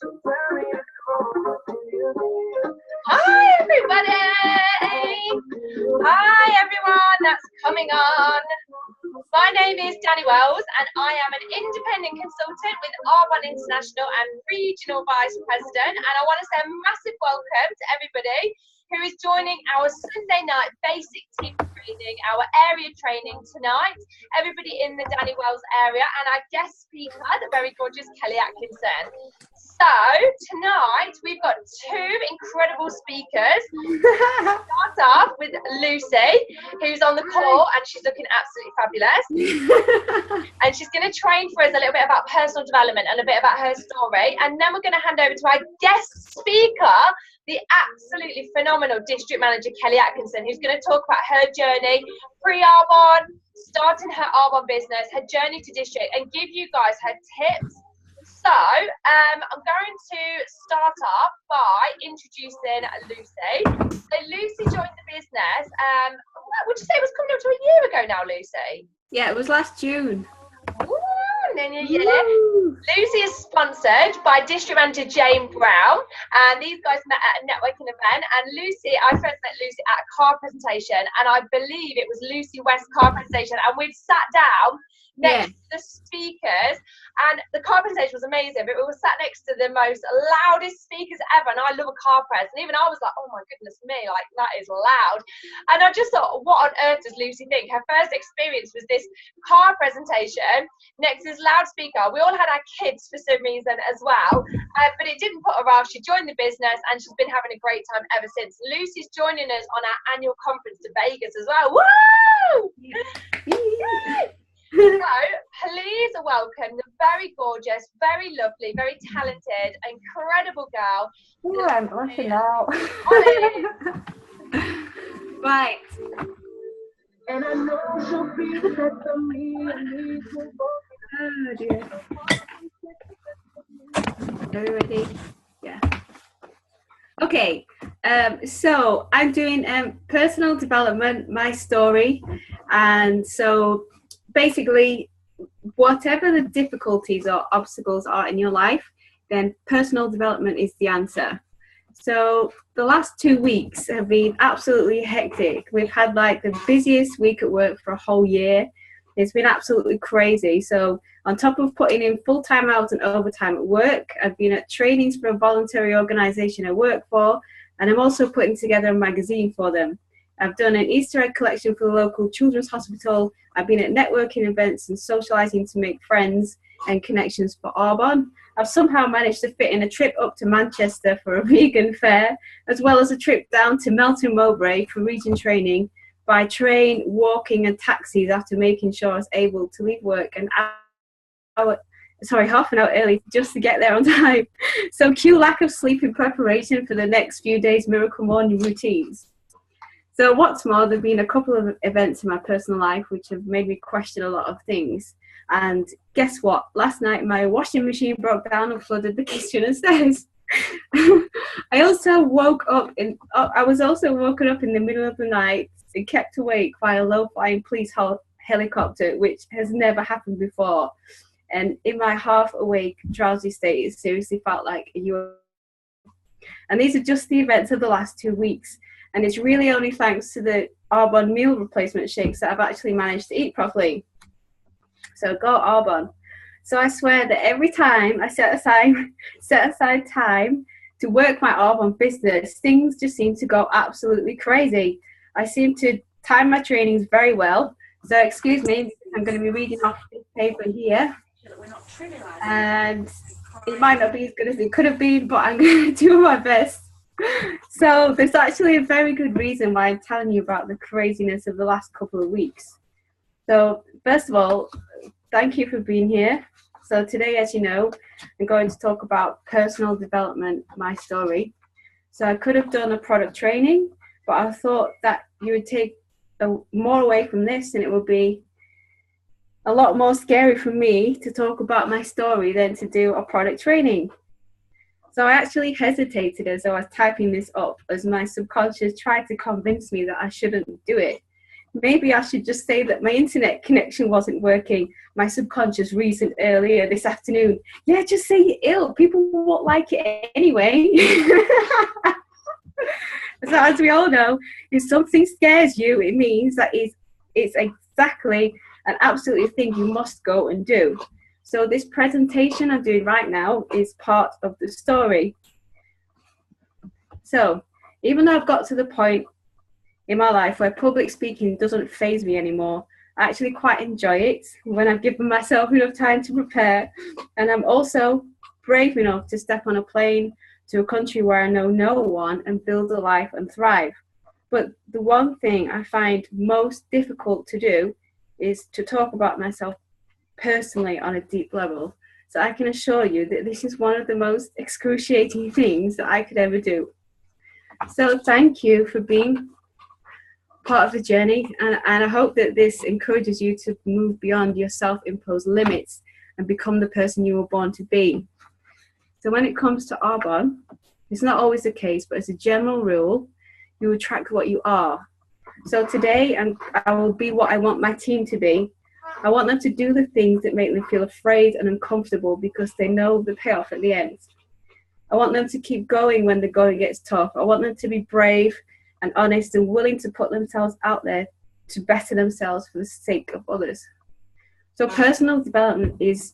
Hi everybody! Hi everyone that's coming on. My name is Danny Wells and I am an independent consultant with Arbonne International and Regional Vice President, and I want to say a massive welcome to everybody who is joining our Sunday night basic team training, our area training tonight. Everybody in the Danny Wells area, and our guest speaker, the very gorgeous Kelly Atkinson. So tonight we've got two incredible speakers. Start off with Lucy, who's on the call, and she's looking absolutely fabulous. And she's going to train for us a little bit about personal development and a bit about her story. And then we're going to hand over to our guest speaker, the absolutely phenomenal district manager Kelly Atkinson, who's going to talk about her journey pre-Arbonne, starting her Arbonne business, her journey to district, and give you guys her tips. So I'm going to start off by introducing Lucy. So Lucy joined the business, would you say it was coming up to a year ago now, Lucy? Yeah, it was last June. Ooh, nearly a year. Lucy is sponsored by District Manager Jane Brown, and these guys met at a networking event. And Lucy, I first met Lucy at a car presentation, and I believe it was Lucy West car presentation, and we'd sat down next to the speakers, and the car presentation was amazing, but we were sat next to the most loudest speakers ever, and I love a car press, and even I was like, oh my goodness me, like that is loud. And I just thought, what on earth does Lucy think? Her first experience was this car presentation next to this loudspeaker. We all had our kids for some reason as well, but it didn't put her off. She joined the business and she's been having a great time ever since. Lucy's joining us on our annual conference to Vegas as well. Woo! So please welcome the very gorgeous, very lovely, very talented, incredible girl. Oh, I'm blushing now. Right. And I know she'll be there for me. Oh dear. Are you ready? Yeah. Okay. So I'm doing personal development, my story, and so basically, whatever the difficulties or obstacles are in your life, then personal development is the answer. So the last 2 weeks have been absolutely hectic. We've had like the busiest week at work for a whole year. It's been absolutely crazy. So on top of putting in full-time hours and overtime at work, I've been at trainings for a voluntary organisation I work for, and I'm also putting together a magazine for them. I've done an Easter egg collection for the local children's hospital. I've been at networking events and socialising to make friends and connections for Arbonne. I've somehow managed to fit in a trip up to Manchester for a vegan fair, as well as a trip down to Melton Mowbray for region training by train, walking and taxis, after making sure I was able to leave work half an hour early just to get there on time. So cue lack of sleep in preparation for the next few days' miracle morning routines. So what's more, there have been a couple of events in my personal life which have made me question a lot of things. And guess what? Last night my washing machine broke down and flooded the kitchen and stairs. I was also woken up in the middle of the night and kept awake by a low-flying police helicopter, which has never happened before. And in my half-awake, drowsy state, it seriously felt like a UFO. And these are just the events of the last 2 weeks. And it's really only thanks to the Arbonne meal replacement shakes that I've actually managed to eat properly. So go Arbonne. So I swear that every time I set aside time to work my Arbonne business, things just seem to go absolutely crazy. I seem to time my trainings very well. So excuse me, I'm going to be reading off this paper here. And it might not be as good as it could have been, but I'm going to do my best. So there's actually a very good reason why I'm telling you about the craziness of the last couple of weeks. So first of all, thank you for being here. So today, as you know, I'm going to talk about personal development, my story. So I could have done a product training, but I thought that you would take more away from this, and it would be a lot more scary for me to talk about my story than to do a product training. So I actually hesitated as I was typing this up, as my subconscious tried to convince me that I shouldn't do it. maybe I should just say that my internet connection wasn't working. My subconscious reasoned earlier this afternoon. Yeah, just say you're ill. People won't like it anyway. So as we all know, if something scares you, it means that it's exactly and absolutely a thing you must go and do. So this presentation I'm doing right now is part of the story. So even though I've got to the point in my life where public speaking doesn't faze me anymore, I actually quite enjoy it when I've given myself enough time to prepare. And I'm also brave enough to step on a plane to a country where I know no one and build a life and thrive. But the one thing I find most difficult to do is to talk about myself personally on a deep level. So I can assure you that this is one of the most excruciating things that I could ever do. So thank you for being part of the journey, and I hope that this encourages you to move beyond your self-imposed limits and become the person you were born to be. So when it comes to Arbonne, it's not always the case, but as a general rule, you attract what you are. So today I will be what I want my team to be. I want them to do the things that make them feel afraid and uncomfortable because they know the payoff at the end. I want them to keep going when the going gets tough. I want them to be brave and honest and willing to put themselves out there to better themselves for the sake of others. So personal development is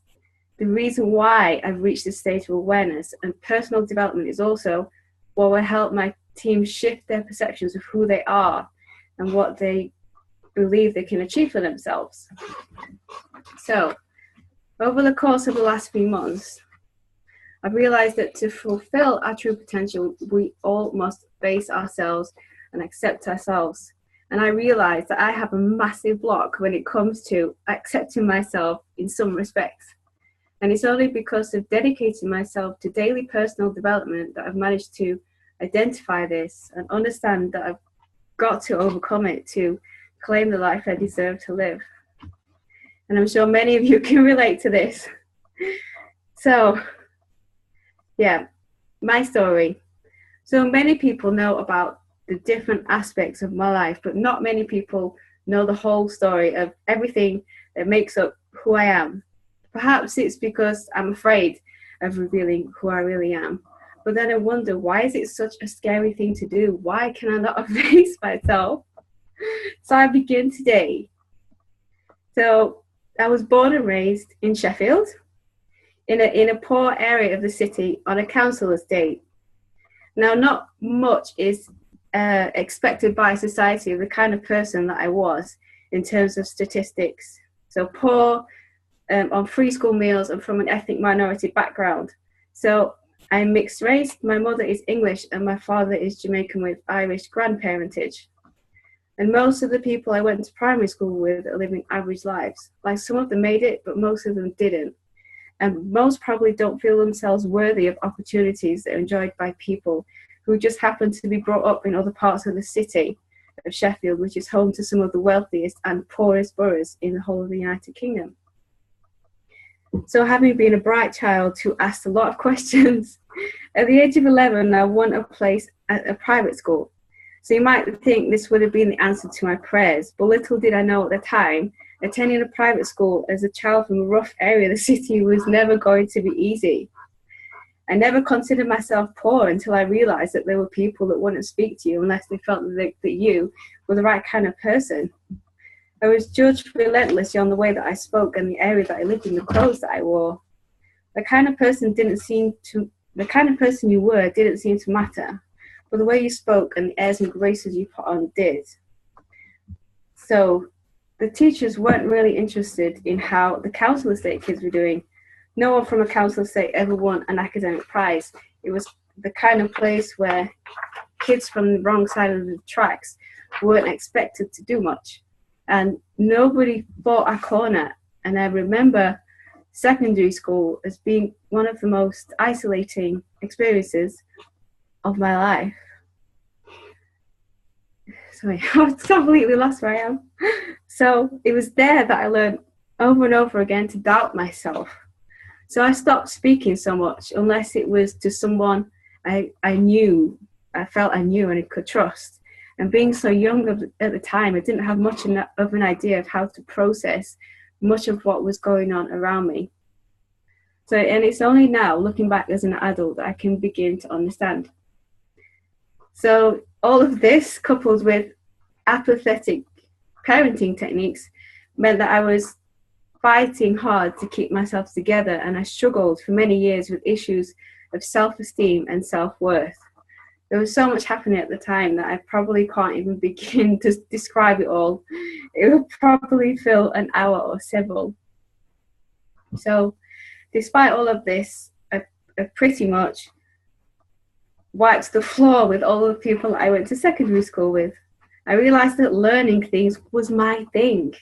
the reason why I've reached this stage of awareness, and personal development is also what will help my team shift their perceptions of who they are and what they believe they can achieve for themselves. So over the course of the last few months, I've realized that to fulfill our true potential, we all must face ourselves and accept ourselves. And I realized that I have a massive block when it comes to accepting myself in some respects. And it's only because of dedicating myself to daily personal development that I've managed to identify this and understand that I've got to overcome it to claim the life I deserve to live. And I'm sure many of you can relate to this. So, yeah, my story. So many people know about the different aspects of my life, but not many people know the whole story of everything that makes up who I am. Perhaps it's because I'm afraid of revealing who I really am. But then I wonder, why is it such a scary thing to do? Why can I not face myself? So I begin today. So I was born and raised in Sheffield, in a poor area of the city on a council estate. Now, not much is expected by society of the kind of person that I was in terms of statistics. So poor, on free school meals, and from an ethnic minority background. So I'm mixed race. My mother is English and my father is Jamaican with Irish grandparentage. And most of the people I went to primary school with are living average lives. Like, some of them made it, but most of them didn't. And most probably don't feel themselves worthy of opportunities that are enjoyed by people who just happen to be brought up in other parts of the city of Sheffield, which is home to some of the wealthiest and poorest boroughs in the whole of the United Kingdom. So having been a bright child who asked a lot of questions, at the age of 11, I won a place at a private school. So you might think this would have been the answer to my prayers, but little did I know at the time, attending a private school as a child from a rough area of the city was never going to be easy. I never considered myself poor until I realized that there were people that wouldn't speak to you unless they felt that you were the right kind of person. I was judged relentlessly on the way that I spoke and the area that I lived in, the clothes that I wore. The kind of person you were didn't seem to matter, but the way you spoke and the airs and graces you put on did. So the teachers weren't really interested in how the council estate kids were doing. No one from a council estate ever won an academic prize. It was the kind of place where kids from the wrong side of the tracks weren't expected to do much. And nobody fought our corner. And I remember secondary school as being one of the most isolating experiences of my life. Sorry, I've completely lost where I am. So it was there that I learned over and over again to doubt myself. So I stopped speaking so much unless it was to someone I felt I knew and I could trust. And being so young at the time, I didn't have much of an idea of how to process much of what was going on around me. So, and it's only now, looking back as an adult, that I can begin to understand. So all of this, coupled with apathetic parenting techniques, meant that I was fighting hard to keep myself together, and I struggled for many years with issues of self-esteem and self-worth. There was so much happening at the time that I probably can't even begin to describe it all. It would probably fill an hour or several. So despite all of this, I pretty much wiped the floor with all the people I went to secondary school with. I realized that learning things was my thing,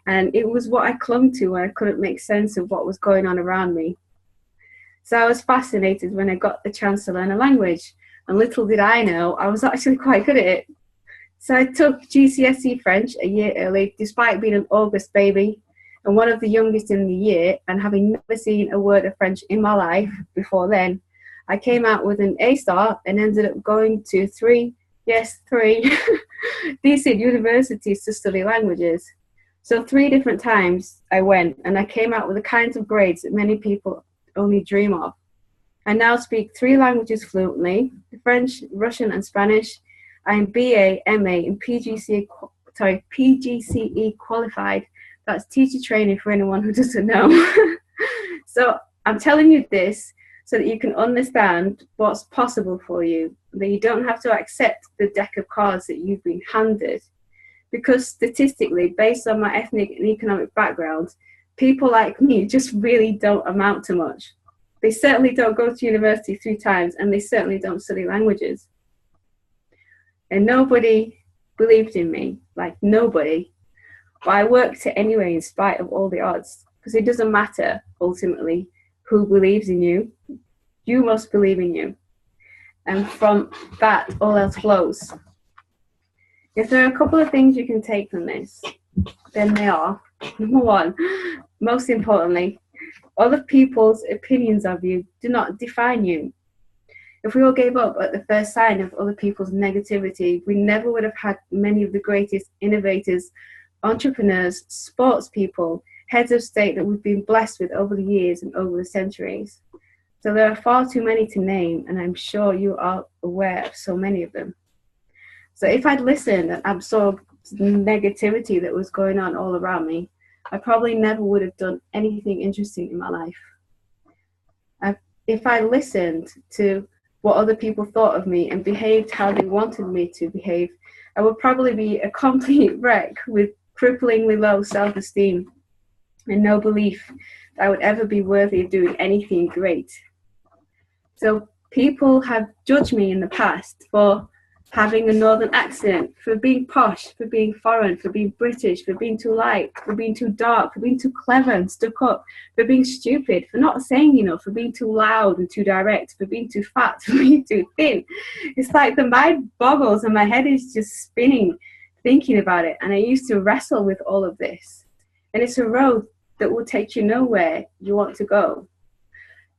and it was what I clung to when I couldn't make sense of what was going on around me. So I was fascinated when I got the chance to learn a language, and little did I know I was actually quite good at it. So I took GCSE French a year early, despite being an August baby and one of the youngest in the year, and having never seen a word of French in my life before then. I came out with an A star and ended up going to three decent universities to study languages. So 3 different times I went, and I came out with the kinds of grades that many people only dream of. I now speak 3 languages fluently: French, Russian, and Spanish. I am BA, MA, and PGCE qualified. That's teacher training for anyone who doesn't know. So I'm telling you this so that you can understand what's possible for you, that you don't have to accept the deck of cards that you've been handed. Because statistically, based on my ethnic and economic background, people like me just really don't amount to much. They certainly don't go to university 3 times, and they certainly don't study languages. And nobody believed in me, like nobody. But I worked it anyway in spite of all the odds, because it doesn't matter, ultimately, who believes in you. You must believe in you. And from that, all else flows. If there are a couple of things you can take from this, then they are, number 1, most importantly, other people's opinions of you do not define you. If we all gave up at the first sign of other people's negativity, we never would have had many of the greatest innovators, entrepreneurs, sports people, heads of state that we've been blessed with over the years and over the centuries. So there are far too many to name, and I'm sure you are aware of so many of them. So if I'd listened and absorbed the negativity that was going on all around me, I probably never would have done anything interesting in my life. If I listened to what other people thought of me and behaved how they wanted me to behave, I would probably be a complete wreck with cripplingly low self-esteem and no belief that I would ever be worthy of doing anything great. So people have judged me in the past for having a northern accent, for being posh, for being foreign, for being British, for being too light, for being too dark, for being too clever and stuck up, for being stupid, for not saying enough, for being too loud and too direct, for being too fat, for being too thin. It's like the mind boggles and my head is just spinning thinking about it. And I used to wrestle with all of this. And it's a road that will take you nowhere you want to go.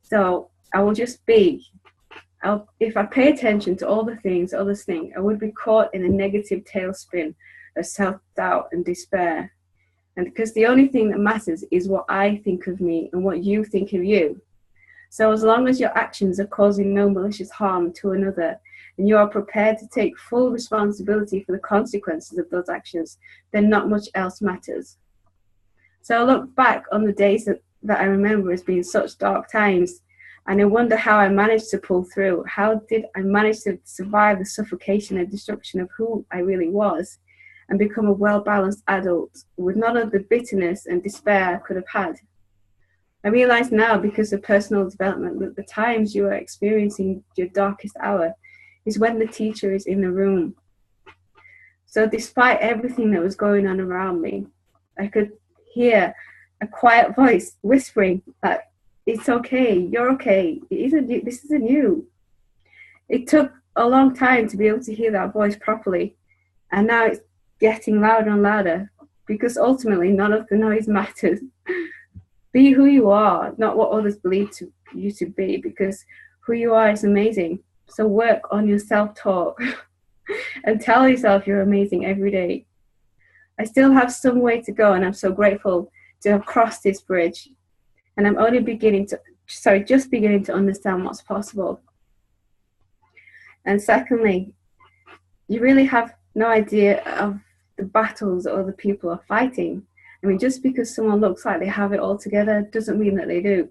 So I will just be. If I pay attention to all the things others think, I would be caught in a negative tailspin of self-doubt and despair. And because the only thing that matters is what I think of me and what you think of you. So as long as your actions are causing no malicious harm to another, and you are prepared to take full responsibility for the consequences of those actions, then not much else matters. So I look back on the days that I remember as being such dark times, and I wonder how I managed to pull through. How did I manage to survive the suffocation and destruction of who I really was and become a well-balanced adult with none of the bitterness and despair I could have had? I realize now, because of personal development, that the times you are experiencing your darkest hour is when the teacher is in the room. So despite everything that was going on around me, I could hear a quiet voice whispering that it's okay, you're okay, this isn't you. It took a long time to be able to hear that voice properly, and now it's getting louder and louder, because ultimately none of the noise matters. Be who you are, not what others believe you to be, because who you are is amazing. So work on your self-talk. and tell yourself you're amazing every day. I still have some way to go, and I'm so grateful to have crossed this bridge. And I'm only just beginning to understand what's possible. And secondly, you really have no idea of the battles that other people are fighting. I mean, just because someone looks like they have it all together doesn't mean that they do.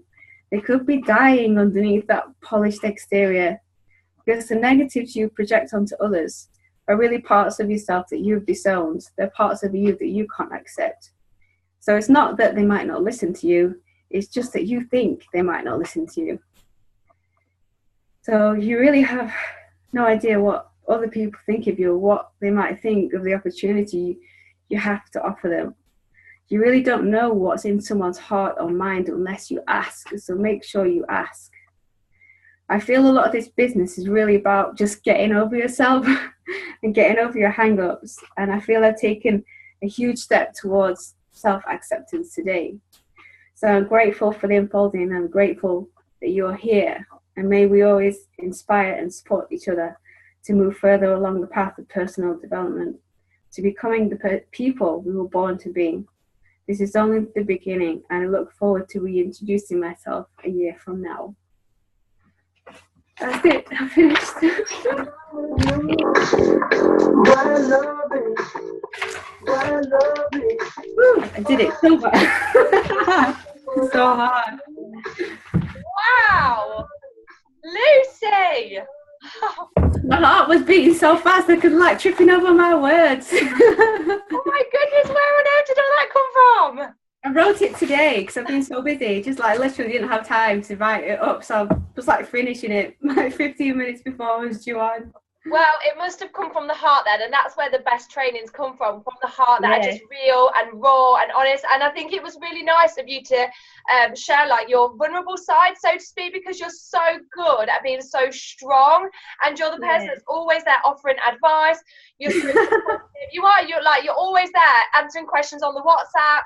They could be dying underneath that polished exterior, because the negatives you project onto others are really parts of yourself that you've disowned. They're parts of you that you can't accept. So it's not that they might not listen to you, it's just that you think they might not listen to you. So you really have no idea what other people think of you, or what they might think of the opportunity you have to offer them. You really don't know what's in someone's heart or mind unless you ask, so make sure you ask. I feel a lot of this business is really about just getting over yourself and getting over your hang-ups, and I feel I've taken a huge step towards self-acceptance today. So I'm grateful for the unfolding, and I'm grateful that you're here, and may we always inspire and support each other to move further along the path of personal development, to becoming the people we were born to be. This is only the beginning, and I look forward to reintroducing myself a year from now. That's it, I finished. Woo, I did it so hard. So hard. Wow, Lucy! My heart was beating so fast I could like tripping over my words. Oh my goodness, where on earth did all that come from? I wrote it today because I've been so busy, just like literally didn't have time to write it up, so I was like finishing it like 15 minutes before I was due on. Well, it must have come from the heart then, and that's where the best trainings come from the heart, that are just real and raw and honest. And I think it was really nice of you to share like your vulnerable side, so to speak, because you're so good at being so strong, and you're the person that's always there offering advice. You're so supportive. You're always there answering questions on the WhatsApp,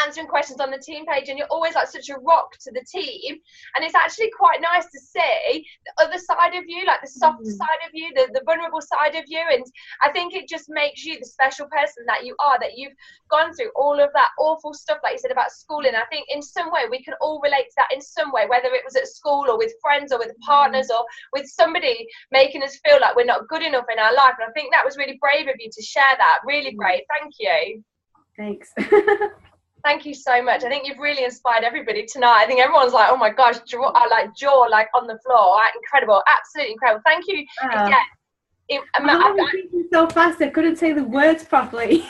answering questions on the team page, and you're always like such a rock to the team. And it's actually quite nice to see the other side of you, like the softer side of you, the vulnerable side of you. And I think it just makes you the special person that you are, that you've gone through all of that awful stuff, like you said, about schooling. I think in some way we can all relate to that in some way, whether it was at school or with friends or with partners or with somebody making us feel like we're not good enough in our life. And I think that was really brave of you to share that. Really brave. Thank you. Thanks. Thank you so much. I think you've really inspired everybody tonight. I think everyone's like, oh my gosh, jaw like on the floor. Incredible, absolutely incredible. Thank you. Wow. Yeah. I was thinking so fast I couldn't say the words properly.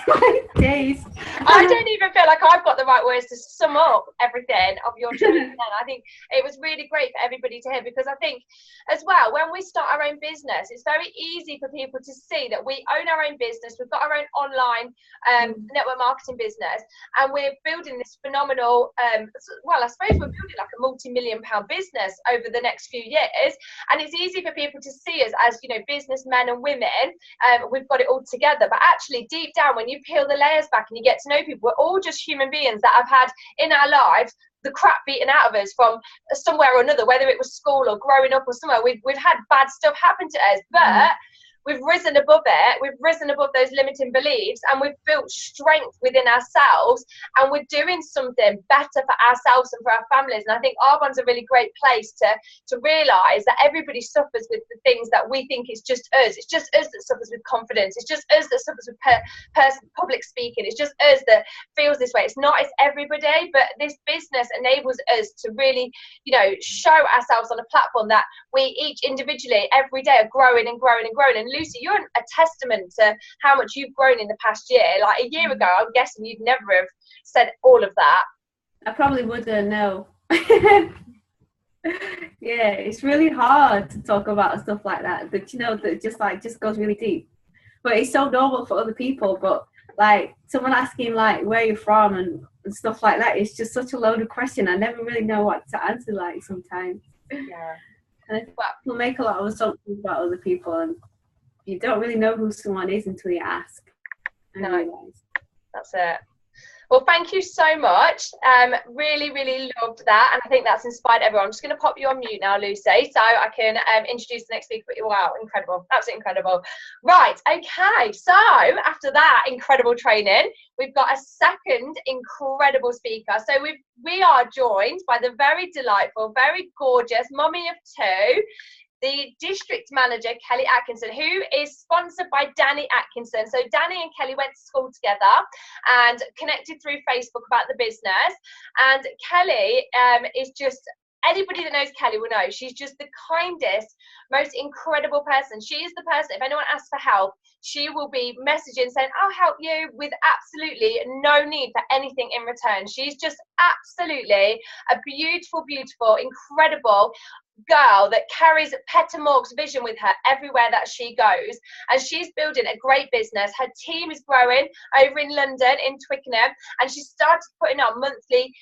Days. I don't even feel like I've got the right words to sum up everything of your training. I think it was really great for everybody to hear, because I think as well, when we start our own business, it's very easy for people to see that we own our own business. We've got our own online network marketing business, and we're building this phenomenal, well, I suppose we're building like a multi-million-pound business over the next few years. And it's easy for people to see us as, you know, businessmen and women, we've got it all together. But actually, deep down, when you peel the layers back and you get to know people, we're all just human beings that have had in our lives the crap beaten out of us from somewhere or another, whether it was school or growing up or somewhere. We've had bad stuff happen to us, but we've risen above it. We've risen above those limiting beliefs, and we've built strength within ourselves, and we're doing something better for ourselves and for our families. And I think Arbonne's a really great place to realise that everybody suffers with the things that we think is just us. It's just us that suffers with confidence. It's just us that suffers with public speaking. It's just us that feels this way. It's not, it's everybody. But this business enables us to really, you know, show ourselves on a platform that we each individually every day are growing and growing and growing. And Lucy, you're a testament to how much you've grown in the past year. Like a year ago, I'm guessing you'd never have said all of that. I probably wouldn't, no. Yeah, it's really hard to talk about stuff like that, but you know, that just goes really deep. But it's so normal for other people, but like someone asking like where you're from and stuff like that, it's just such a loaded question. I never really know what to answer like sometimes. Yeah. And I think people make a lot of assumptions about other people, and you don't really know who someone is until you ask. No, that's it. Well, thank you so much. Really, really loved that. And I think that's inspired everyone. I'm just going to pop you on mute now, Lucy, so I can introduce the next speaker. Wow, incredible. Absolutely incredible. Right, okay. So after that incredible training, we've got a second incredible speaker. So we are joined by the very delightful, very gorgeous mummy of two, the district manager, Kelly Atkinson, who is sponsored by Danny Atkinson. So Danny and Kelly went to school together and connected through Facebook about the business. And Kelly is just, anybody that knows Kelly will know, she's just the kindest, most incredible person. She is the person, if anyone asks for help, she will be messaging saying, I'll help you, with absolutely no need for anything in return. She's just absolutely a beautiful, beautiful, incredible girl that carries Petter Morg's vision with her everywhere that she goes, and she's building a great business. Her team is growing over in London, in Twickenham, and she started putting on monthly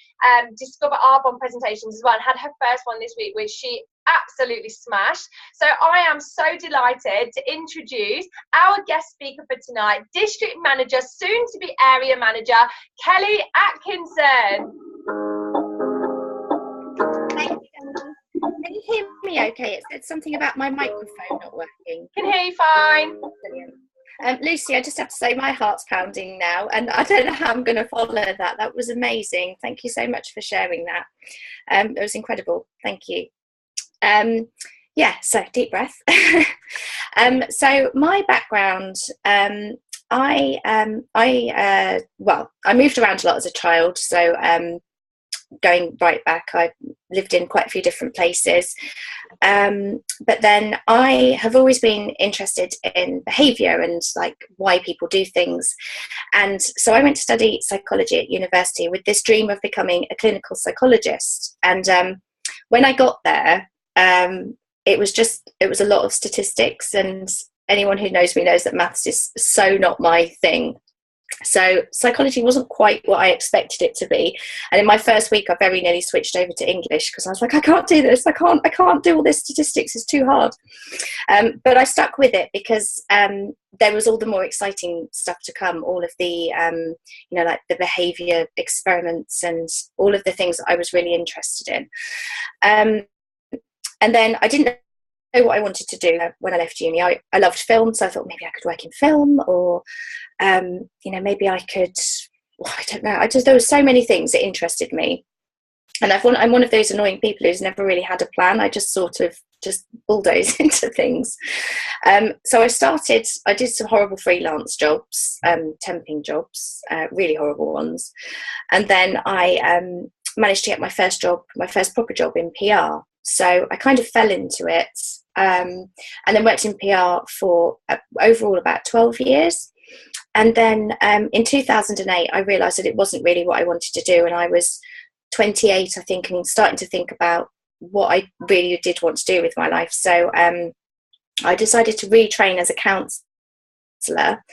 Discover Arbonne presentations as well, and had her first one this week, which she absolutely smashed. So I am so delighted to introduce our guest speaker for tonight, district manager, soon to be area manager, Kelly Atkinson. Thank you. Can you hear me okay? It said something about my microphone not working. Can hear you fine. Brilliant. Lucy, I just have to say my heart's pounding now, and I don't know how I'm going to follow that. That was amazing. Thank you so much for sharing that. It was incredible. Thank you. Yeah, so deep breath. So my background, I moved around a lot as a child. So going right back, I lived in quite a few different places. But then I have always been interested in behaviour and like why people do things. And so I went to study psychology at university with this dream of becoming a clinical psychologist. And when I got there, it was a lot of statistics, and anyone who knows me knows that maths is so not my thing. So psychology wasn't quite what I expected it to be, and in my first week I very nearly switched over to English because I was like, I can't do this, I can't do all this statistics, it's too hard. But I stuck with it because there was all the more exciting stuff to come, all of the like the behaviour experiments and all of the things that I was really interested in. And then I didn't know what I wanted to do when I left uni. I loved film, so I thought maybe I could work in film, or maybe I could, I don't know. There were so many things that interested me, and I'm one of those annoying people who's never really had a plan. I just sort of just bulldoze into things. So I did some horrible freelance jobs, temping jobs, really horrible ones, and then I managed to get my first proper job in PR. So I kind of fell into it, and then worked in PR for overall about 12 years. And then in 2008, I realised that it wasn't really what I wanted to do. And I was 28, I think, and starting to think about what I really did want to do with my life. So I decided to retrain as a counsellor,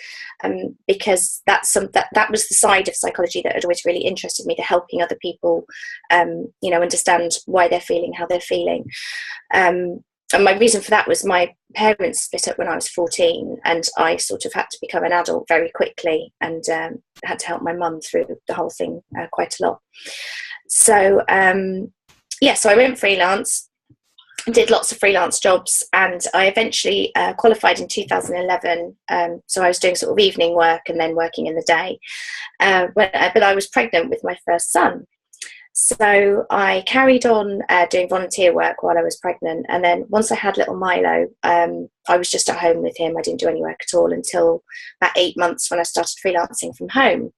because that was the side of psychology that had always really interested me, the helping other people understand why they're feeling how they're feeling. And my reason for that was my parents split up when I was 14, and I sort of had to become an adult very quickly, and had to help my mum through the whole thing quite a lot. So so I went freelance, did lots of freelance jobs, and I eventually qualified in 2011. So I was doing sort of evening work and then working in the day. But I was pregnant with my first son. So I carried on doing volunteer work while I was pregnant. And then once I had little Milo, I was just at home with him. I didn't do any work at all until about 8 months when I started freelancing from home.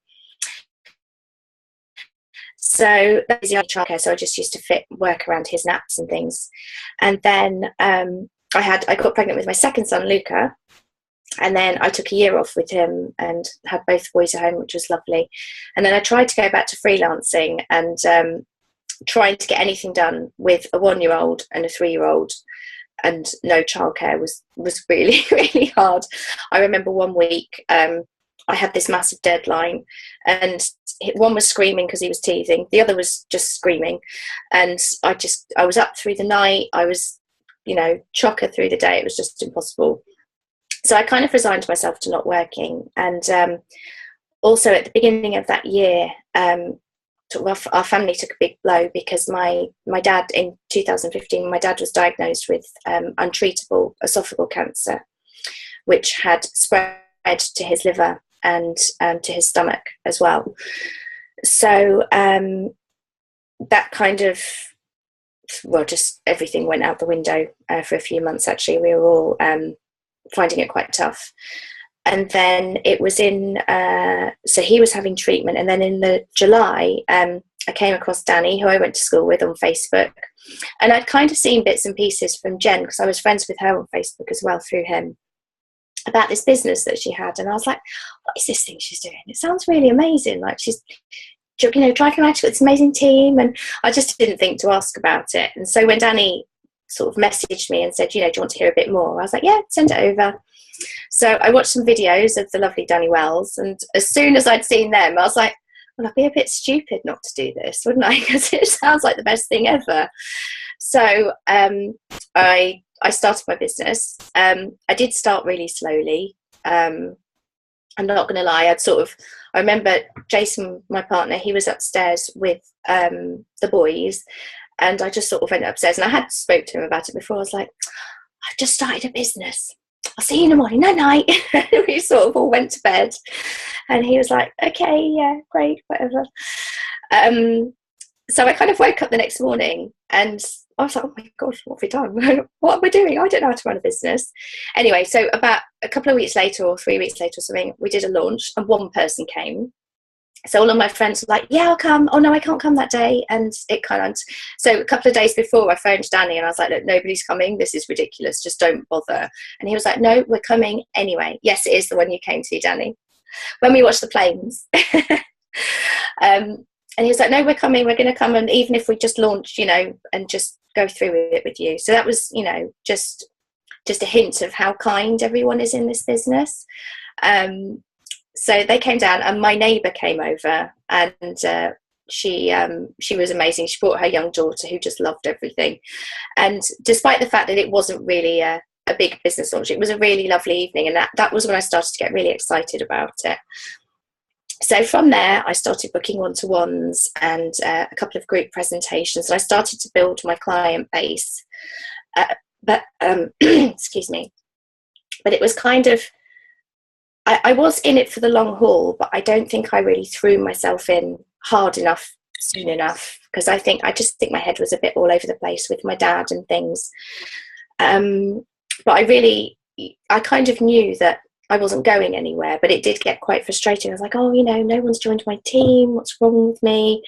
So that was young childcare, so I just used to work around his naps and things. And then I got pregnant with my second son, Luca, and then I took a year off with him and had both boys at home, which was lovely. And then I tried to go back to freelancing and trying to get anything done with a 1-year-old and a 3-year-old, and no childcare was really, really hard. I remember one week I had this massive deadline, and one was screaming because he was teething, the other was just screaming, and I was up through the night, I was chocker through the day. It was just impossible. So I kind of resigned myself to not working, and also at the beginning of that year, our family took a big blow because my dad, in 2015, my dad was diagnosed with untreatable esophageal cancer, which had spread to his liver and to his stomach as well. So that kind of, well, just everything went out the window for a few months, actually. We were all finding it quite tough. And then it was so he was having treatment. And then in the July, I came across Danny, who I went to school with, on Facebook. And I'd kind of seen bits and pieces from Jen, because I was friends with her on Facebook as well through him, about this business that she had. And I was like, what is this thing she's doing? It sounds really amazing. Like, she's, driving around, she's got this amazing team. And I just didn't think to ask about it. And so when Danny sort of messaged me and said, do you want to hear a bit more? I was like, yeah, send it over. So I watched some videos of the lovely Danny Wells, and as soon as I'd seen them, I was like, well, I'd be a bit stupid not to do this, wouldn't I? Because it sounds like the best thing ever. So I started my business. I did start really slowly. I'm not going to lie. I remember Jason, my partner, he was upstairs with the boys, and I just sort of went upstairs, and I had spoke to him about it before. I was like, I've just started a business. I'll see you in the morning. Night night. We sort of all went to bed, and he was like, okay, yeah, great, whatever. So I kind of woke up the next morning, and I was like, oh my gosh, what have we done? What am I doing? I don't know how to run a business. Anyway, so about a couple of weeks later, or 3 weeks later or something, we did a launch, and one person came. So all of my friends were like, yeah, I'll come. Oh no, I can't come that day. And it kind of, so a couple of days before, I phoned Danny and I was like, look, nobody's coming. This is ridiculous. Just don't bother. And he was like, no, we're coming anyway. Yes, it is the one you came to, Danny. When we watched the planes. And he was like, no, we're coming. We're going to come. And even if we just launch, and just go through it with you. So that was, just a hint of how kind everyone is in this business. So they came down, and my neighbour came over, and she was amazing. She brought her young daughter, who just loved everything. And despite the fact that it wasn't really a big business launch, it was a really lovely evening, and that was when I started to get really excited about it. So from there, I started booking one-to-ones and a couple of group presentations, and I started to build my client base. Excuse me. But it was kind of, I was in it for the long haul, but I don't think I really threw myself in hard enough soon enough, because I just think my head was a bit all over the place with my dad and things. But I kind of knew that I wasn't going anywhere, but it did get quite frustrating. I was like, oh, no one's joined my team. What's wrong with me?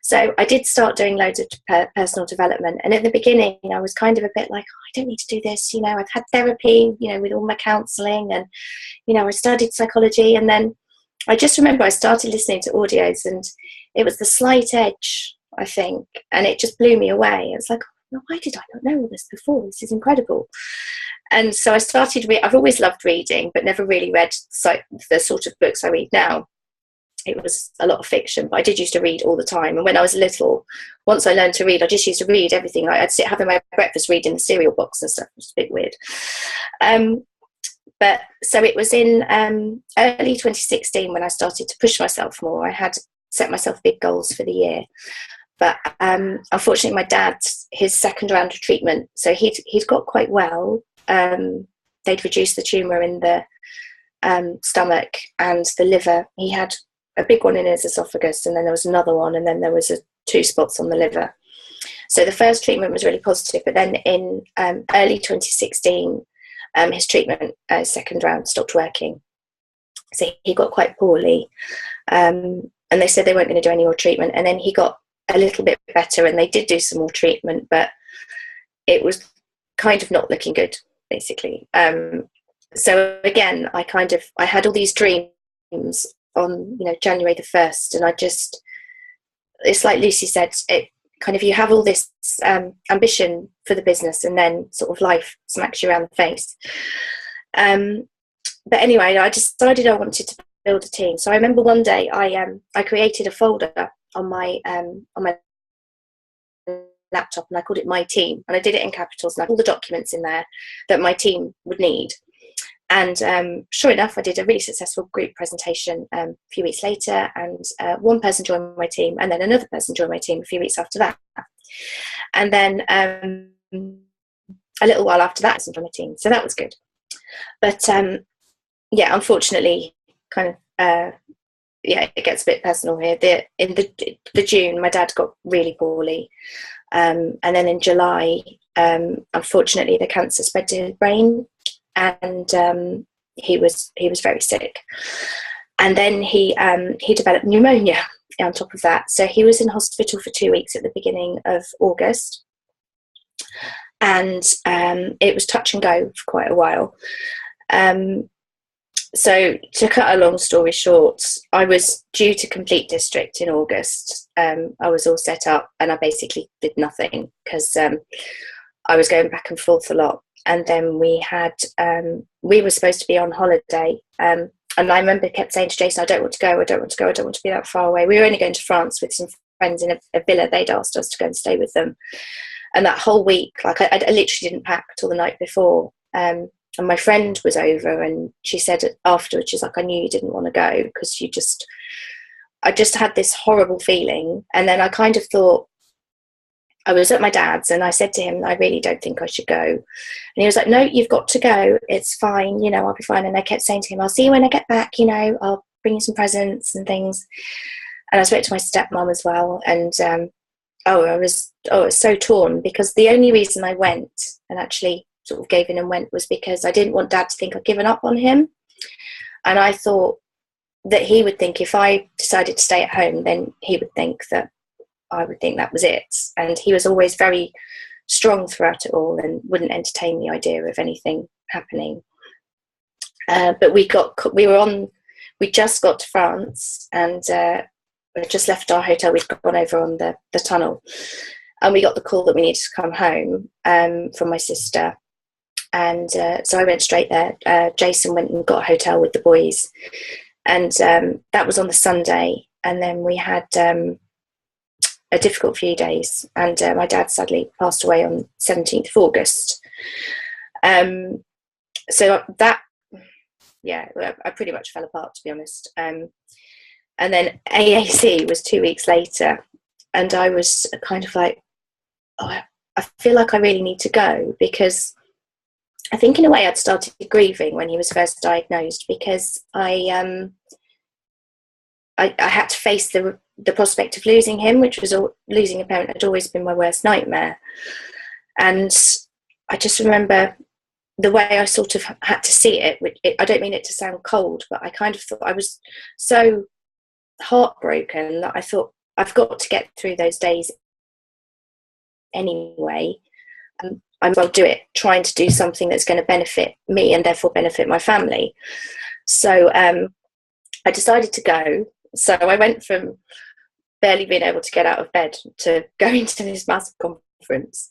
So I did start doing loads of personal development. And at the beginning, I was kind of a bit like, oh, I don't need to do this. I've had therapy, with all my counselling, and, I studied psychology. And then I just remember I started listening to audios, and it was the slight edge, I think. And it just blew me away. It's like, oh, why did I not know all this before? This is incredible. And so I started, I've always loved reading, but never really read the sort of books I read now. It was a lot of fiction, but I did used to read all the time. And when I was little, once I learned to read, I just used to read everything. I'd sit having my breakfast reading the cereal box and stuff. It was a bit weird. But so it was in early 2016 when I started to push myself more. I had set myself big goals for the year. But unfortunately, my dad, his second round of treatment, so he'd got quite well. They'd reduced the tumour in the stomach and the liver. He had a big one in his esophagus, and then there was another one, and then there was 2 spots on the liver. So the first treatment was really positive, but then in early 2016, his treatment, second round, stopped working. So he got quite poorly, and they said they weren't going to do any more treatment. And then he got a little bit better, and they did do some more treatment, but it was kind of not looking good, basically. So again, I had all these dreams on, January the 1st, and it's like Lucy said, it kind of, you have all this ambition for the business, and then sort of life smacks you around the face. But anyway, I decided I wanted to build a team. So I remember one day I created a folder on my laptop, and I called it My Team, and I did it in capitals, and I had all the documents in there that my team would need. And sure enough, I did a really successful group presentation a few weeks later, and one person joined my team, and then another person joined my team a few weeks after that. And then a little while after that, I was on my team. So that was good. But yeah, unfortunately, kind of, yeah, it gets a bit personal here. In the June, my dad got really poorly. And then in July, unfortunately, the cancer spread to his brain, and he was very sick. And then he developed pneumonia on top of that. So he was in hospital for 2 weeks at the beginning of August. And it was touch and go for quite a while. So to cut a long story short, I was due to complete district in August. I was all set up, and I basically did nothing because I was going back and forth a lot. And then we were supposed to be on holiday. And I remember I kept saying to Jason, I don't want to go, I don't want to go, I don't want to be that far away. We were only going to France with some friends in a villa. They'd asked us to go and stay with them. And that whole week, like I literally didn't pack till the night before. And my friend was over, and she said afterwards, she's like, I knew you didn't want to go because I just had this horrible feeling. And then I kind of thought, I was at my dad's, and I said to him, I really don't think I should go. And he was like, no, you've got to go. It's fine. You know, I'll be fine. And I kept saying to him, I'll see you when I get back. You know, I'll bring you some presents and things. And I spoke to my stepmom as well. And, I was so torn, because the only reason I went and actually sort of gave in and went was because I didn't want Dad to think I'd given up on him. And I thought that he would think if I decided to stay at home, then he would think that I would think that was it. And he was always very strong throughout it all and wouldn't entertain the idea of anything happening. But we just got to France, and we just left our hotel. We'd gone over on the tunnel, and we got the call that we needed to come home from my sister. And so I went straight there. Jason went and got a hotel with the boys, and that was on the Sunday. And then we had a difficult few days, and my dad sadly passed away on 17th of August. So that, yeah, I pretty much fell apart, to be honest. And then AAC was 2 weeks later, and I was kind of like, oh, I feel like I really need to go, because I think in a way I'd started grieving when he was first diagnosed, because I had to face the prospect of losing him, which was losing a parent had always been my worst nightmare. And I just remember the way I sort of had to see it, I don't mean it to sound cold, but I kind of thought, I was so heartbroken that I thought, I've got to get through those days anyway. I will do it, trying to do something that's going to benefit me and therefore benefit my family. So I decided to go. So I went from barely being able to get out of bed to going to this massive conference.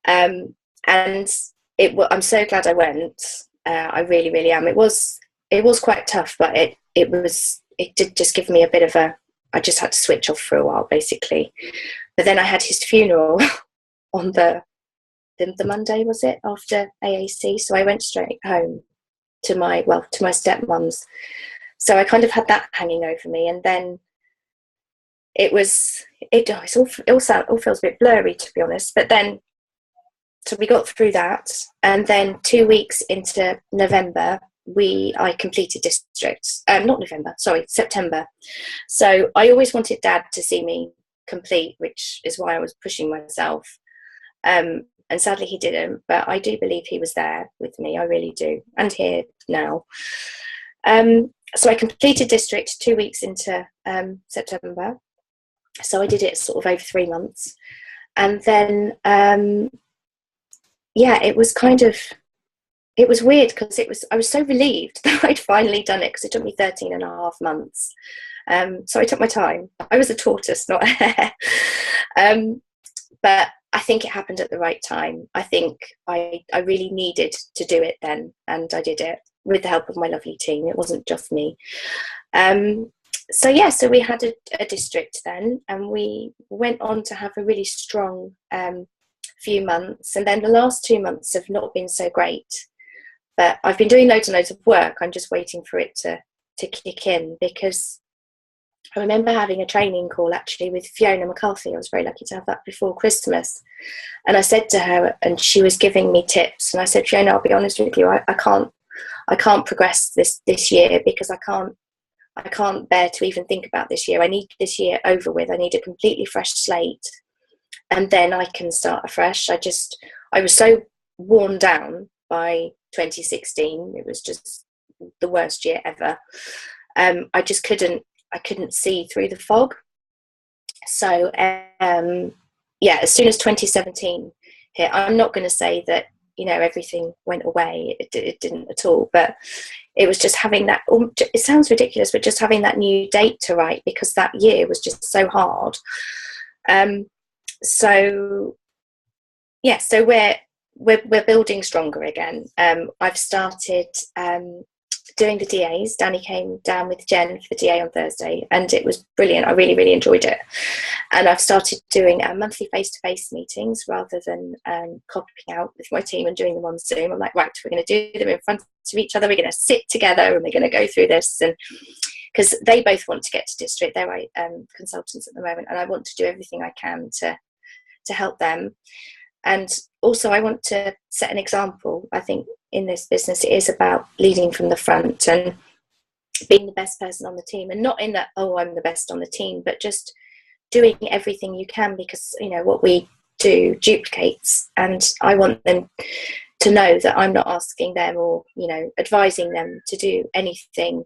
And I'm so glad I went. I really, really am. It was quite tough, but it did just give me a bit of I just had to switch off for a while, basically. But then I had his funeral on the Monday, was it, after AAC? So I went straight home to my stepmom's. So I kind of had that hanging over me, and then it all feels a bit blurry, to be honest. But then, so we got through that, and then 2 weeks into November, I completed district. September. So I always wanted Dad to see me complete, which is why I was pushing myself. And sadly he didn't, but I do believe he was there with me. I really do. And here now. So I completed district 2 weeks into September. So I did it sort of over 3 months. And then, it was weird, because I was so relieved that I'd finally done it, because it took me 13 and a half months. So I took my time. I was a tortoise, not a hare. But I think it happened at the right time. I think I really needed to do it then, and I did it with the help of my lovely team. It wasn't just me. So we had a district then, and we went on to have a really strong few months. And then the last 2 months have not been so great. But I've been doing loads and loads of work. I'm just waiting for it to kick in, because I remember having a training call actually with Fiona McCarthy. I was very lucky to have that before Christmas. And I said to her, and she was giving me tips, and I said, Fiona, I'll be honest with you, I can't progress this year, because I can't bear to even think about this year. I need this year over with. I need a completely fresh slate, and then I can start afresh. I was so worn down by 2016. It was just the worst year ever. I couldn't see through the fog. So as soon as 2017 hit, I'm not going to say that, you know, everything went away. It didn't at all. But it was just having that, it sounds ridiculous, but just having that new date to write, because that year was just so hard. So we're building stronger again. I've started doing the DAs. Danny came down with Jen for the DA on Thursday, and it was brilliant. I really, really enjoyed it. And I've started doing monthly face-to-face meetings rather than copying out with my team and doing them on Zoom. I'm like, right, we're going to do them in front of each other. We're going to sit together and we're going to go through this. And because they both want to get to district, they're consultants at the moment, and I want to do everything I can to help them. And also I want to set an example. I think in this business it is about leading from the front and being the best person on the team, and not in that, oh, I'm the best on the team, but just doing everything you can, because, you know, what we do duplicates, and I want them to know that I'm not asking them or, you know, advising them to do anything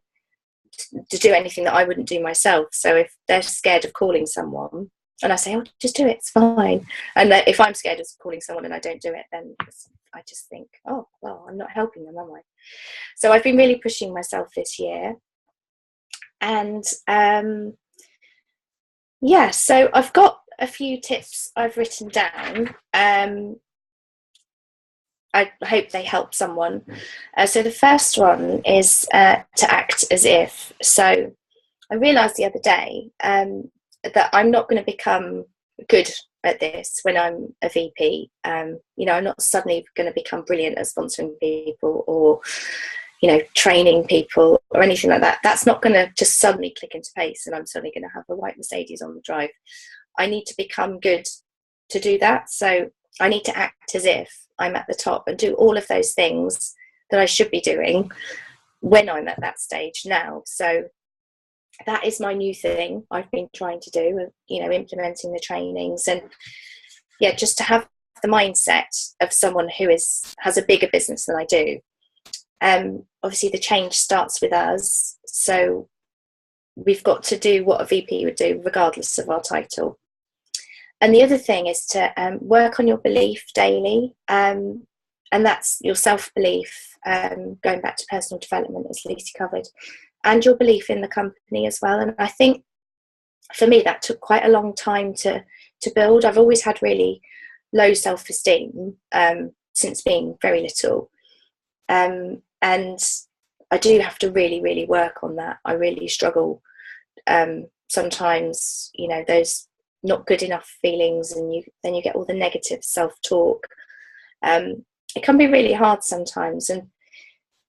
that I wouldn't do myself. So if they're scared of calling someone, and I say, oh, just do it, it's fine. And if I'm scared of calling someone and I don't do it, then I just think, oh, well, I'm not helping them, am I? So I've been really pushing myself this year. And so I've got a few tips I've written down. I hope they help someone. So the first one is to act as if. So I realised the other day that I'm not going to become good at this when I'm a VP. You know, I'm not suddenly going to become brilliant at sponsoring people or, you know, training people or anything like that. That's not going to just suddenly click into place and I'm suddenly going to have a white Mercedes on the drive. I need to become good to do that. So I need to act as if I'm at the top and do all of those things that I should be doing when I'm at that stage now. So that is my new thing I've been trying to do, you know, implementing the trainings, and just to have the mindset of someone who has a bigger business than I do. Obviously the change starts with us, so we've got to do what a VP would do regardless of our title. And the other thing is to work on your belief daily, and that's your self-belief, going back to personal development, as Lucy covered, and your belief in the company as well. And I think for me that took quite a long time to build. I've always had really low self-esteem since being very little, and I do have to really, really work on that. I really struggle sometimes, you know, those not good enough feelings, and then you get all the negative self-talk. It can be really hard sometimes, and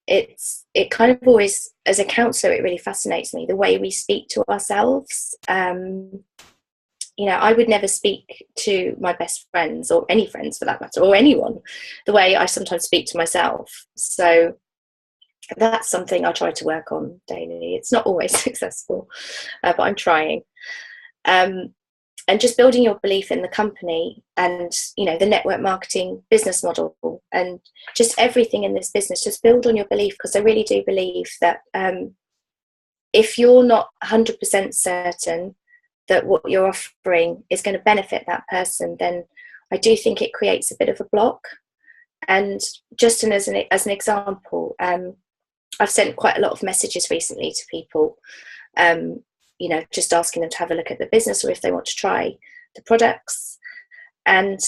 it kind of always, as a counsellor, it really fascinates me the way we speak to ourselves. You know, I would never speak to my best friends, or any friends for that matter, or anyone, the way I sometimes speak to myself. So that's something I try to work on daily. It's not always successful, but I'm trying. And just building your belief in the company, and, you know, the network marketing business model, and just everything in this business, just build on your belief, because I really do believe that if you're not 100% certain that what you're offering is going to benefit that person, then I do think it creates a bit of a block. And just as an example, I've sent quite a lot of messages recently to people, you know, just asking them to have a look at the business, or if they want to try the products. And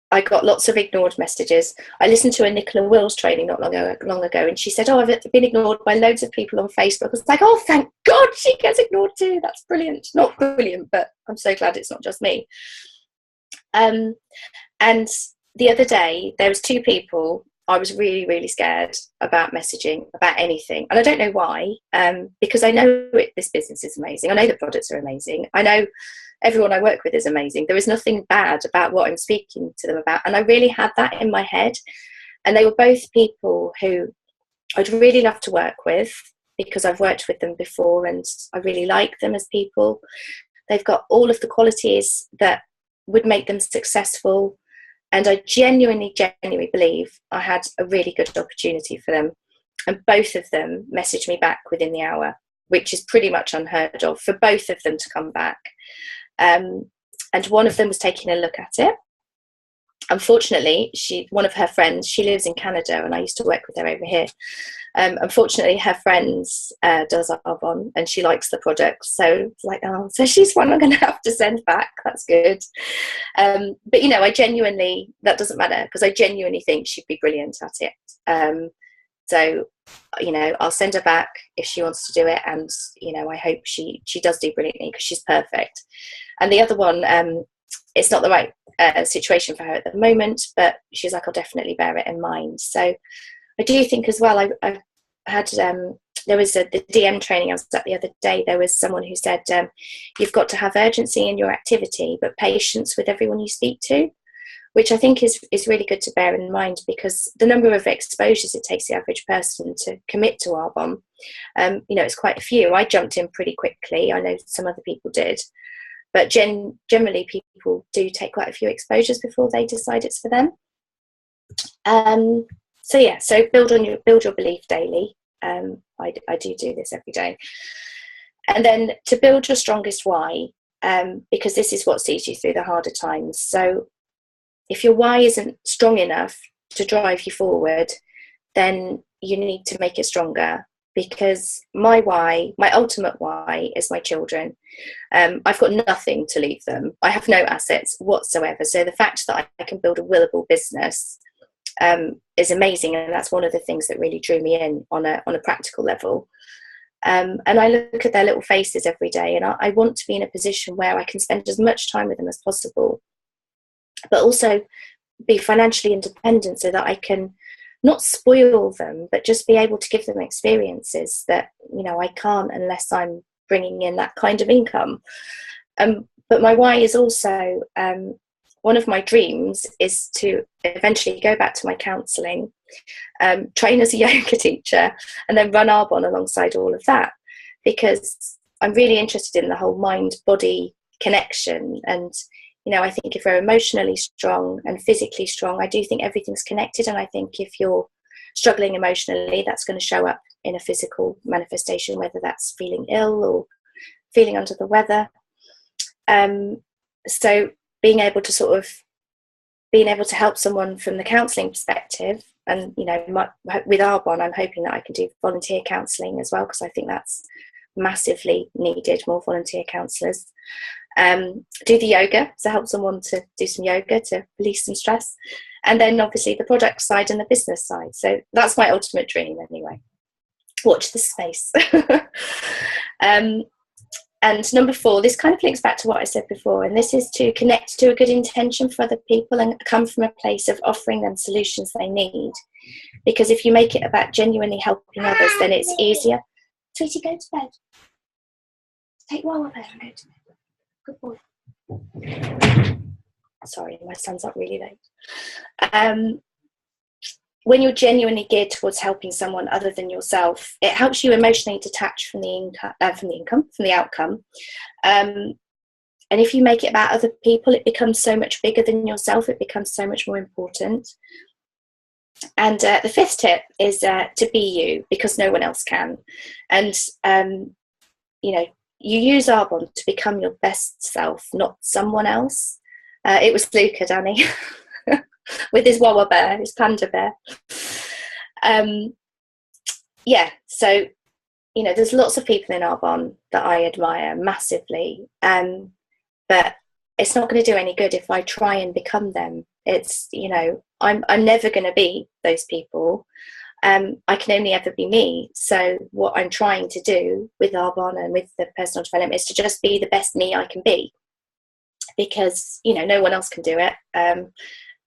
I got lots of ignored messages. I listened to a Nicola Wills training not long ago, and she said, oh, I've been ignored by loads of people on Facebook. I was like, oh, thank God she gets ignored too. That's brilliant. Not brilliant, but I'm so glad it's not just me. And the other day, there was two people I was really, really scared about messaging about anything. And I don't know why, because I know this business is amazing. I know the products are amazing. I know everyone I work with is amazing. There is nothing bad about what I'm speaking to them about. And I really had that in my head. And they were both people who I'd really love to work with, because I've worked with them before and I really like them as people. They've got all of the qualities that would make them successful. And I genuinely believe I had a really good opportunity for them. And both of them messaged me back within the hour, which is pretty much unheard of for both of them to come back. And one of them was taking a look at it. Unfortunately, one of her friends, she lives in Canada and I used to work with her over here. Unfortunately, her friends does Arbonne and she likes the product. So it's like, oh, so she's one I'm going to have to send back. That's good. But, you know, that doesn't matter, because I genuinely think she'd be brilliant at it. So, you know, I'll send her back if she wants to do it. And, you know, I hope she does do brilliantly, because she's perfect. And the other one, it's not the right situation for her at the moment, but she's like, I'll definitely bear it in mind. So I do think as well, I had, there was the DM training I was at the other day, there was someone who said, you've got to have urgency in your activity, but patience with everyone you speak to, which I think is really good to bear in mind, because the number of exposures it takes the average person to commit to Arbonne, you know, it's quite a few. I jumped in pretty quickly. I know some other people did. But generally, people do take quite a few exposures before they decide it's for them. So yeah, so build your belief daily. I do this every day. And then to build your strongest why, because this is what sees you through the harder times. So if your why isn't strong enough to drive you forward, then you need to make it stronger. Because my ultimate why is my children. I've got nothing to leave them. I have no assets whatsoever. So the fact that I can build a willable business is amazing. And that's one of the things that really drew me in on a practical level. And I look at their little faces every day, and I want to be in a position where I can spend as much time with them as possible, but also be financially independent, so that I can not spoil them, but just be able to give them experiences that, you know, I can't unless I'm bringing in that kind of income. But my why is also, one of my dreams is to eventually go back to my counselling, train as a yoga teacher, and then run Arbonne alongside all of that, because I'm really interested in the whole mind-body connection. And, you know, I think if we're emotionally strong and physically strong, I do think everything's connected. And I think if you're struggling emotionally, that's going to show up in a physical manifestation, whether that's feeling ill or feeling under the weather. So being able to help someone from the counselling perspective, and, you know, with Arbonne, I'm hoping that I can do volunteer counselling as well, because I think that's massively needed, more volunteer counsellors. Do the yoga, so help someone to do some yoga to release some stress, and then obviously the product side and the business side. So that's my ultimate dream anyway. Watch this space. And number 4, this kind of links back to what I said before, and this is to connect to a good intention for other people and come from a place of offering them solutions they need. Because if you make it about genuinely helping others, then it's easier. Sweetie, go to bed. Take Wawa there and go to bed. Good boy. Sorry, my son's up really late. When you're genuinely geared towards helping someone other than yourself, it helps you emotionally detach from the outcome. And if you make it about other people, it becomes so much bigger than yourself. It becomes so much more important. And the 5th tip is to be you, because no one else can. And you know, you use Arbonne to become your best self, not someone else. It was Luca, Danny, with his Wawa bear, his panda bear. Yeah, so, you know, there's lots of people in Arbonne that I admire massively, but it's not going to do any good if I try and become them. It's, you know, I'm never going to be those people. I can only ever be me. So what I'm trying to do with Arbonne and with the personal development is to just be the best me I can be, because, you know, no one else can do it.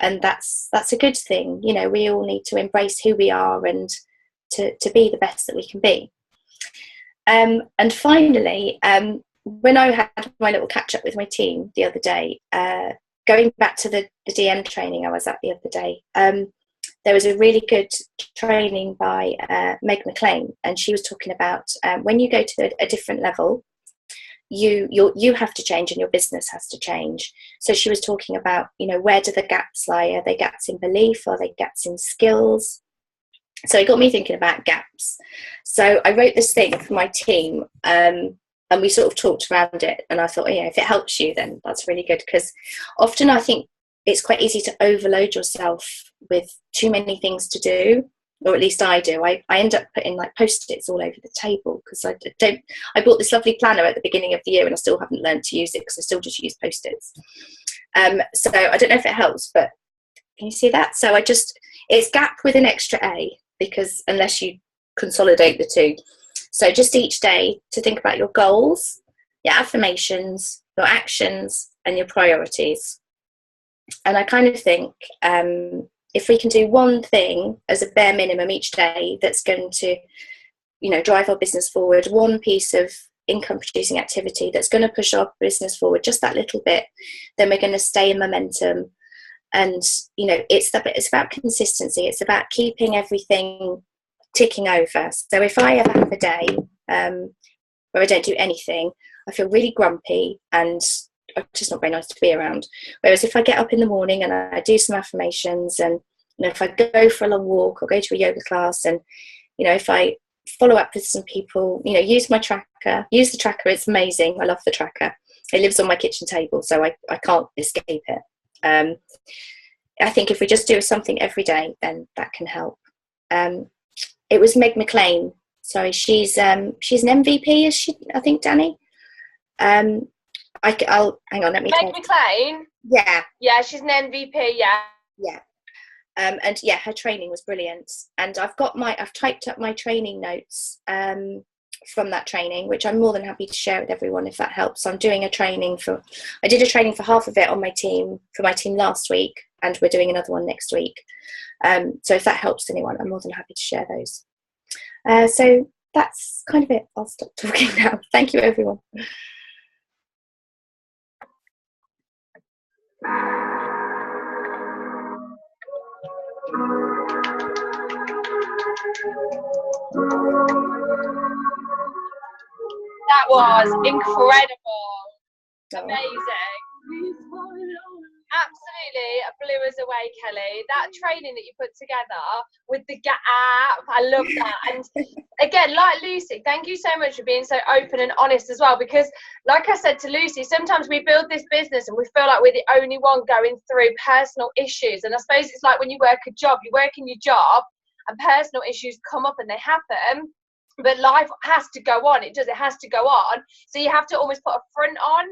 and that's a good thing. You know, we all need to embrace who we are and to be the best that we can be. And finally, when I had my little catch up with my team the other day, going back to the DM training I was at the other day, there was a really good training by Meg McLean, and she was talking about when you go to a different level, you have to change and your business has to change. So she was talking about, you know, where do the gaps lie? Are they gaps in belief? Are they gaps in skills? So it got me thinking about gaps. So I wrote this thing for my team, and we sort of talked around it, and I thought, oh, yeah, if it helps you, then that's really good, because often I think it's quite easy to overload yourself with too many things to do, or at least I do. I end up putting like post-its all over the table, because I bought this lovely planner at the beginning of the year and I still haven't learned to use it because I still just use post-its. So I don't know if it helps, but can you see that? So it's gap with an extra A, because unless you consolidate the two. So just each day to think about your goals, your affirmations, your actions, and your priorities. And I kind of think if we can do one thing as a bare minimum each day that's going to, you know, drive our business forward, one piece of income producing activity that's going to push our business forward just that little bit, then we're going to stay in momentum. And, you know, it's about consistency. It's about keeping everything ticking over. So if I ever have a day where I don't do anything, I feel really grumpy and I'm just not very nice to be around. Whereas if I get up in the morning and I do some affirmations, and, you know, if I go for a long walk or go to a yoga class, and, you know, if I follow up with some people, you know, use the tracker, it's amazing. I love the tracker. It lives on my kitchen table, so I can't escape it. I think if we just do something every day, then that can help. It was Meg McLean. Sorry, she's an MVP, is she? I think, Danny. I'll hang on. Let me. Meg McLean. Yeah, she's an MVP. Yeah. And yeah, her training was brilliant. And I've typed up my training notes from that training, which I'm more than happy to share with everyone if that helps. I'm doing I did a training for half of it on my team last week, and we're doing another one next week. So if that helps anyone, I'm more than happy to share those. So that's kind of it. I'll stop talking now. Thank you, everyone. That was incredible. Amazing. Absolutely blew us away, Kelly. That training that you put together with the gap, I love that. And again, like Lucy, thank you so much for being so open and honest as well, because like I said to Lucy, sometimes we build this business and we feel like we're the only one going through personal issues. And I suppose it's like when you work a job, you work in your job and personal issues come up and they happen. But life has to go on. It has to go on. So you have to almost put a front on.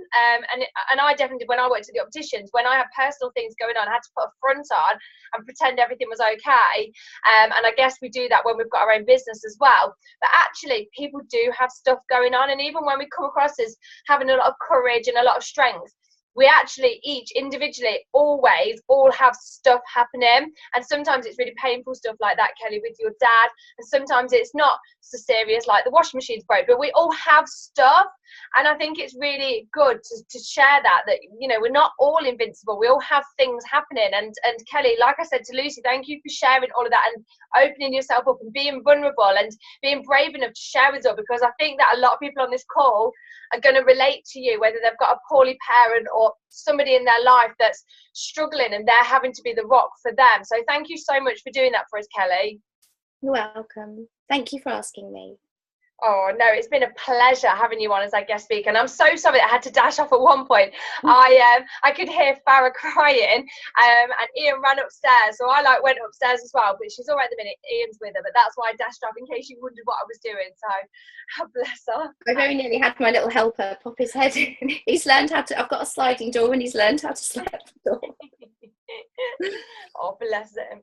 And I definitely did when I worked at the opticians. When I had personal things going on, I had to put a front on and pretend everything was okay. And I guess we do that when we've got our own business as well. But actually, people do have stuff going on. And even when we come across as having a lot of courage and a lot of strength, we actually each individually always all have stuff happening, and sometimes it's really painful stuff like that, Kelly, with your dad, and sometimes it's not so serious like the washing machine's broke, but we all have stuff. And I think it's really good to share that you know, we're not all invincible, we all have things happening. And Kelly, like I said to Lucy, thank you for sharing all of that and opening yourself up and being vulnerable and being brave enough to share with us, because I think that a lot of people on this call are going to relate to you, whether they've got a poorly parent or somebody in their life that's struggling and they're having to be the rock for them. So thank you so much for doing that for us, Kelly. You're welcome. Thank you for asking me. Oh no, it's been a pleasure having you on as our guest speaker, and I'm so sorry that I had to dash off at one point. I could hear Farah crying, and Ian ran upstairs, so I went upstairs as well, but she's all right at the minute. Ian's with her, but that's why I dashed off, in case you wondered what I was doing. So bless her. I very nearly had my little helper pop his head in. He's learned how to. I've got a sliding door, and he's learned how to slide the door. Oh, bless him.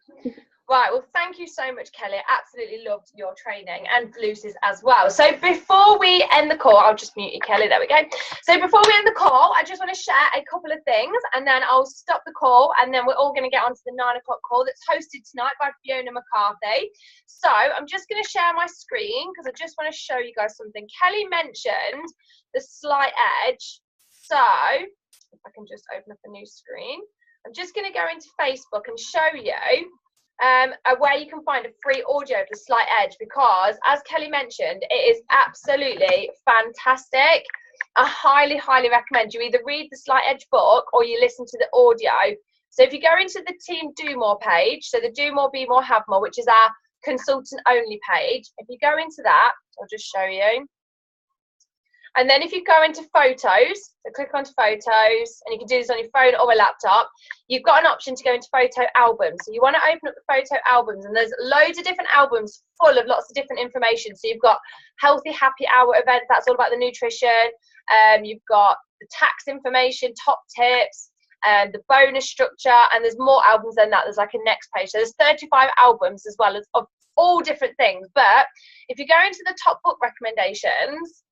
Right, well, thank you so much, Kelly. I absolutely loved your training, and Lucy's as well. So before we end the call, I'll just mute you, Kelly. There we go. So before we end the call, I just want to share a couple of things, and then I'll stop the call, and then we're all going to get onto the 9 o'clock call that's hosted tonight by Fiona McCarthy. So I'm just going to share my screen because I just want to show you guys something. Kelly mentioned the slight edge. So if I can just open up a new screen, I'm just going to go into Facebook and show you where you can find a free audio of the slight edge, because as Kelly mentioned, it is absolutely fantastic. I highly recommend you either read the slight edge book or you listen to the audio. So if you go into the Team Do More page, so the Do More, Be More, Have More, which is our consultant only page, if you go into that, I'll just show you. And then if you go into photos, so click onto photos, and you can do this on your phone or a laptop, you've got an option to go into photo albums. So you want to open up the photo albums, and there's loads of different albums full of lots of different information. So you've got healthy happy hour events, that's all about the nutrition. You've got the tax information, top tips, and the bonus structure, and there's more albums than that. There's like a next page. So there's 35 albums as well as of all different things. But if you go into the top book recommendations,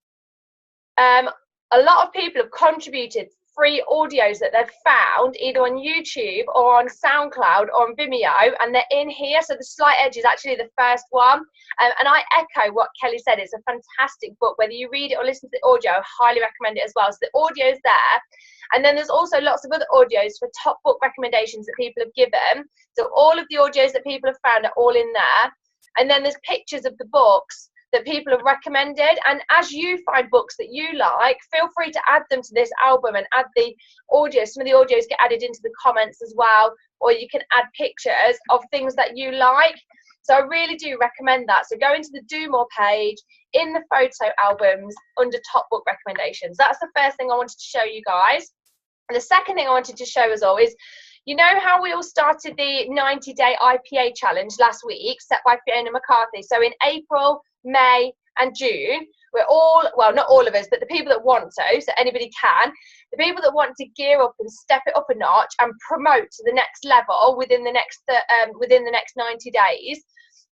a lot of people have contributed free audios that they've found either on YouTube or on SoundCloud or on Vimeo, and they're in here. So the slight edge is actually the first one, and I echo what Kelly said. It's a fantastic book. Whether you read it or listen to the audio, I highly recommend it as well. So the audio's there, and then there's also lots of other audios for top book recommendations that people have given. So all of the audios that people have found are all in there, and then there's pictures of the books that people have recommended. And as you find books that you like, feel free to add them to this album and add the audio. Some of the audios get added into the comments as well, or you can add pictures of things that you like. So I really do recommend that. So go into the Do More page in the photo albums under top book recommendations. That's the first thing I wanted to show you guys. And the second thing I wanted to show us all is, you know how we all started the 90-day IPA challenge last week, set by Fiona McCarthy. So in April, May and June, we're all, well, not all of us, but the people that want to, so anybody can, the people that want to gear up and step it up a notch and promote to the next level within the next 90 days,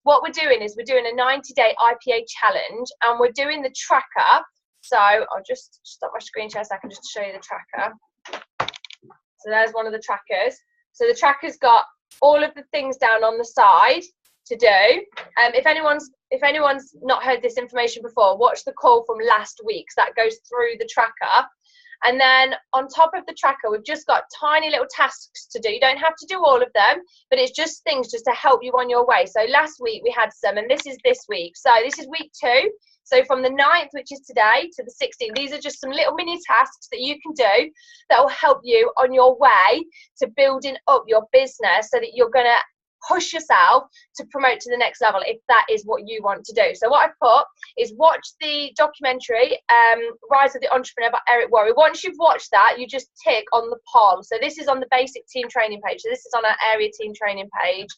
what we're doing is we're doing a 90-day IPA challenge, and we're doing the tracker. So I'll just stop my screen share so I can just show you the tracker. So there's one of the trackers. So the tracker's got all of the things down on the side to do. If anyone's not heard this information before, watch the call from last week, so that goes through the tracker. And then on top of the tracker, we've just got tiny little tasks to do. You don't have to do all of them, but it's just things just to help you on your way. So last week we had some, and this is this week. So this is week 2. So from the 9th, which is today, to the 16th, these are just some little mini tasks that you can do that will help you on your way to building up your business, so that you're going to push yourself to promote to the next level if that is what you want to do. So what I've put is watch the documentary Rise of the Entrepreneur by Eric Worre. Once you've watched that, you just tick on the poll. So this is on the basic team training page. So this is on our area team training page.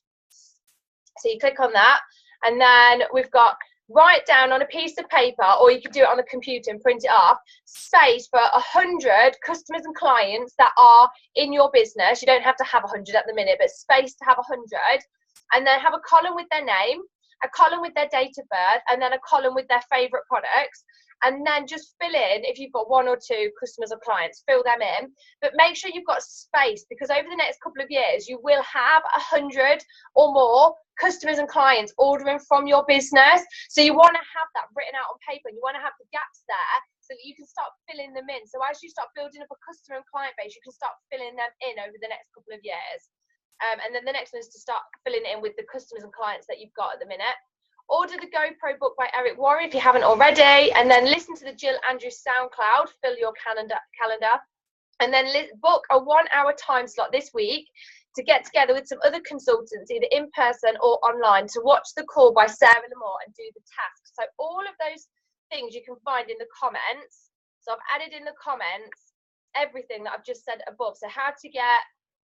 So you click on that, and then we've got write down on a piece of paper, or you can do it on the computer and print it off, space for 100 customers and clients that are in your business. You don't have to have 100 at the minute, but space to have 100, and then have a column with their name, a column with their date of birth, and then a column with their favorite products. And then just fill in, if you've got 1 or 2 customers or clients, fill them in. But make sure you've got space, because over the next couple of years, you will have 100 or more customers and clients ordering from your business. So you want to have that written out on paper. You want to have the gaps there so that you can start filling them in. So as you start building up a customer and client base, you can start filling them in over the next couple of years. And then the next one is to start filling it in with the customers and clients that you've got at the minute. Order the GoPro book by Eric Worre if you haven't already, and then listen to the Jill Andrews SoundCloud, fill your calendar, and then book a 1-hour time slot this week to get together with some other consultants, either in person or online, to watch the call by Sarah Lamore and do the tasks. So all of those things you can find in the comments. So I've added in the comments everything that I've just said above. So how to get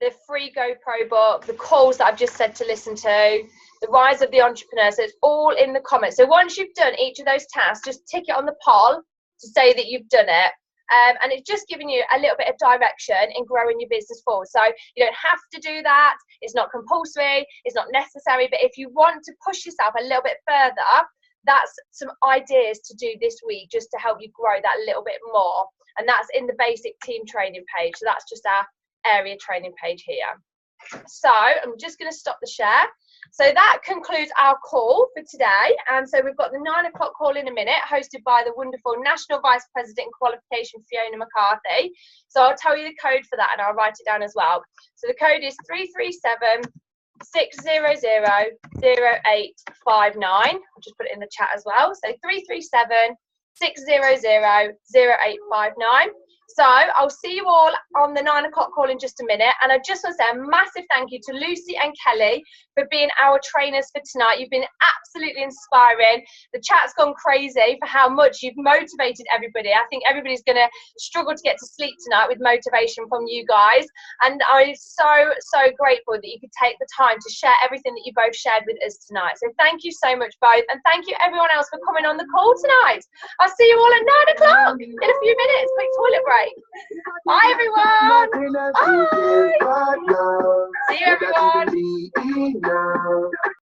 the free GoPro book, the calls that I've just said to listen to, the Rise of the Entrepreneur. So it's all in the comments. So once you've done each of those tasks, just tick it on the poll to say that you've done it. and it's just giving you a little bit of direction in growing your business forward. So you don't have to do that. It's not compulsory. It's not necessary. But if you want to push yourself a little bit further, that's some ideas to do this week just to help you grow that little bit more. And that's in the basic team training page. So that's just our area training page here. So I'm just going to stop the share. So that concludes our call for today. And so we've got the 9 o'clock call in a minute, hosted by the wonderful National Vice President in Qualification, Fiona McCarthy. So I'll tell you the code for that and I'll write it down as well. So the code is 337 600 0859. I'll just put it in the chat as well. So 337 600 0859. So I'll see you all on the 9 o'clock call in just a minute. And I just want to say a massive thank you to Lucy and Kelly for being our trainers for tonight. You've been absolutely inspiring. The chat's gone crazy for how much you've motivated everybody. I think everybody's going to struggle to get to sleep tonight with motivation from you guys. And I'm so grateful that you could take the time to share everything that you both shared with us tonight. So thank you so much both. And thank you everyone else for coming on the call tonight. I'll see you all at 9 o'clock in a few minutes. Quick toilet break. Bye everyone. Bye. See you everyone.